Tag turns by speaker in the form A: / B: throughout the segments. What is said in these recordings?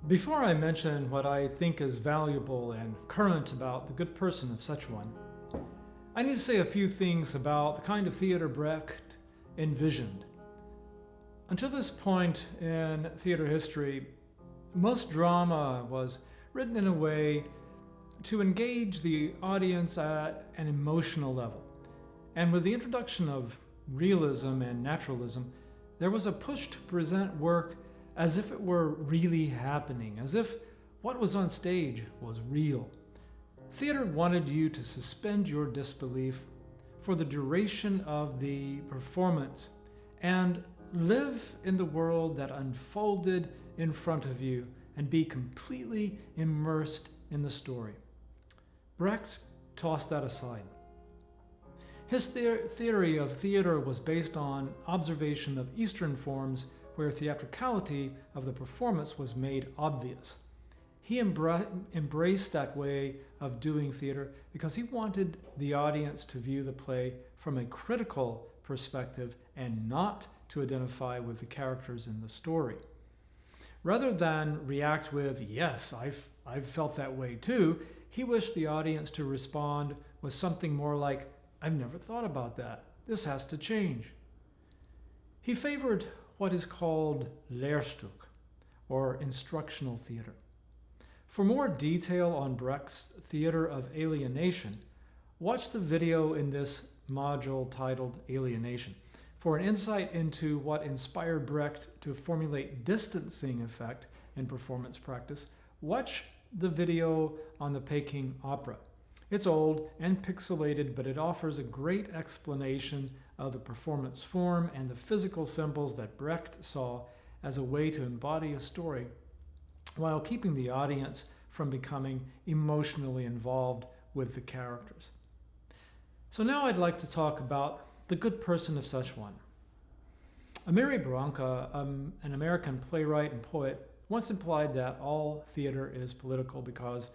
A: Before I mention what I think is valuable and current about the good person of Szechuan, I need to say a few things about the kind of theater Brecht envisioned. Until this point in theater history, most drama was written in a way to engage the audience at an emotional level. And with the introduction of realism and naturalism, there was a push to present work as if it were really happening, as if what was on stage was real. Theater wanted you to suspend your disbelief for the duration of the performance and live in the world that unfolded in front of you and be completely immersed in the story. Brecht tossed that aside. His theory of theater was based on observation of Eastern forms where theatricality of the performance was made obvious. He embraced that way of doing theater because he wanted the audience to view the play from a critical perspective and not to identify with the characters in the story. Rather than react with, yes, I've felt that way too, he wished the audience to respond with something more like, I've never thought about that. This has to change. He favored what is called Lehrstück, or instructional theater. For more detail on Brecht's theater of alienation, watch the video in this module titled Alienation. For an insight into what inspired Brecht to formulate distancing effect in performance practice, watch the video on the Peking Opera. It's old and pixelated, but it offers a great explanation of the performance form and the physical symbols that Brecht saw as a way to embody a story while keeping the audience from becoming emotionally involved with the characters. So now I'd like to talk about the good person of Szechuan. Amiri Barranca, an American playwright and poet, once implied that all theater is political because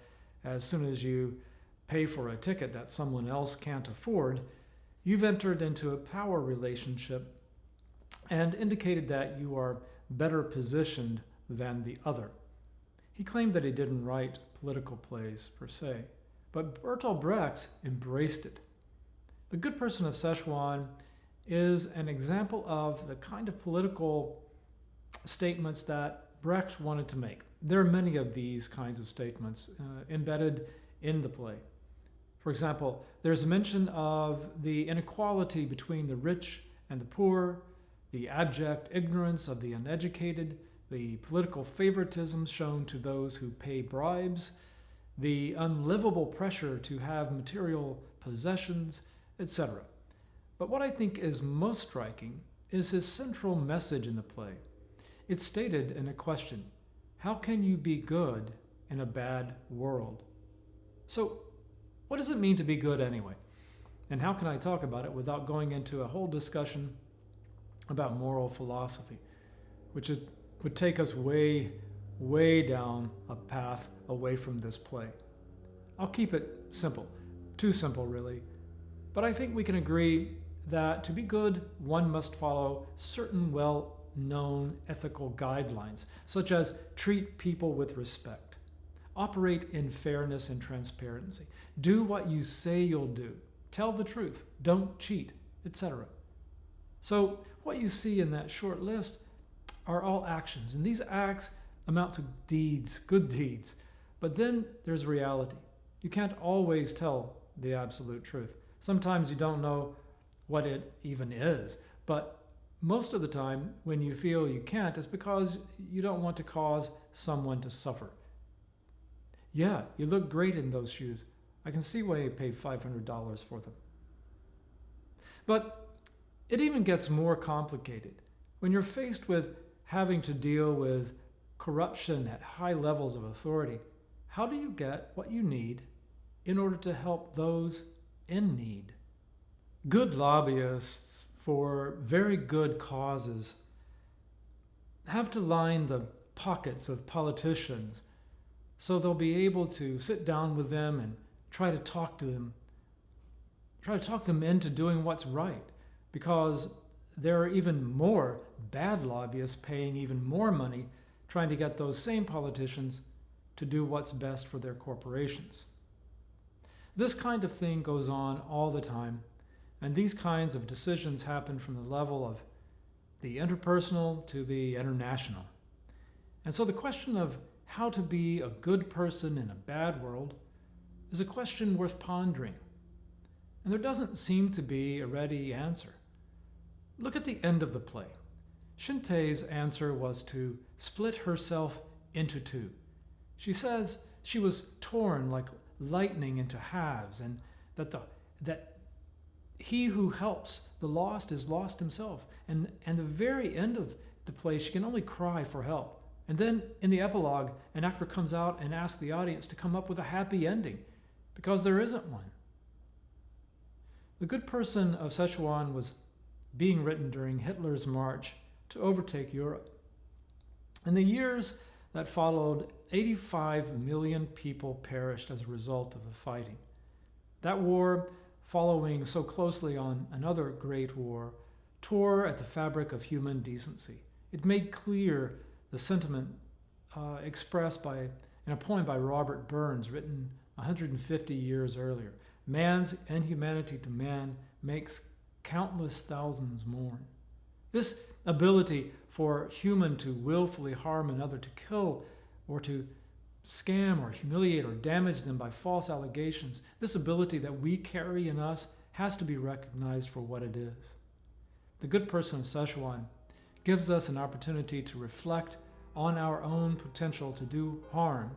A: as soon as you pay for a ticket that someone else can't afford, you've entered into a power relationship and indicated that you are better positioned than the other. He claimed that he didn't write political plays per se, but Bertolt Brecht embraced it. The Good Person of Szechuan is an example of the kind of political statements that Brecht wanted to make. There are many of these kinds of statements embedded in the play. For example, there's a mention of the inequality between the rich and the poor, the abject ignorance of the uneducated, the political favoritism shown to those who pay bribes, the unlivable pressure to have material possessions, etc. But what I think is most striking is his central message in the play. It's stated in a question: how can you be good in a bad world? So, what does it mean to be good anyway? And how can I talk about it without going into a whole discussion about moral philosophy, which would take us way, way down a path away from this play? I'll keep it simple, too simple really, but I think we can agree that to be good, one must follow certain well-known ethical guidelines, such as treat people with respect, operate in fairness and transparency, do what you say you'll do, tell the truth, don't cheat, etc. So what you see in that short list are all actions, and these acts amount to deeds, good deeds. But then there's reality. You can't always tell the absolute truth. Sometimes you don't know what it even is, but most of the time when you feel you can't, it's because you don't want to cause someone to suffer. Yeah, you look great in those shoes. I can see why you paid $500 for them. But it even gets more complicated. When you're faced with having to deal with corruption at high levels of authority, how do you get what you need in order to help those in need? Good lobbyists for very good causes have to line the pockets of politicians so they'll be able to sit down with them and try to talk them into doing what's right, because there are even more bad lobbyists paying even more money trying to get those same politicians to do what's best for their corporations. This kind of thing goes on all the time, and these kinds of decisions happen from the level of the interpersonal to the international. And so the question of how to be a good person in a bad world is a question worth pondering. And there doesn't seem to be a ready answer. Look at the end of the play. Shinte's answer was to split herself into two. She says she was torn like lightning into halves, and that he who helps the lost is lost himself. And the very end of the play, she can only cry for help. And then in the epilogue, an actor comes out and asks the audience to come up with a happy ending, because there isn't one. The Good Person of Szechuan was being written during Hitler's march to overtake Europe. In the years that followed, 85 million people perished as a result of the fighting. That war, following so closely on another great war, tore at the fabric of human decency. It made clear the sentiment expressed in a poem by Robert Burns, written 150 years earlier. Man's inhumanity to man makes countless thousands mourn. This ability for human to willfully harm another, to kill or to scam or humiliate or damage them by false allegations, this ability that we carry in us has to be recognized for what it is. The Good Person of Szechuan gives us an opportunity to reflect on our own potential to do harm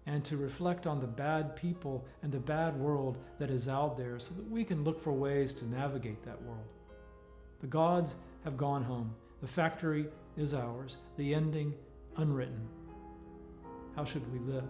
A: and to reflect on the bad people and the bad world that is out there so that we can look for ways to navigate that world. The gods have gone home. The factory is ours. The ending unwritten. How should we live?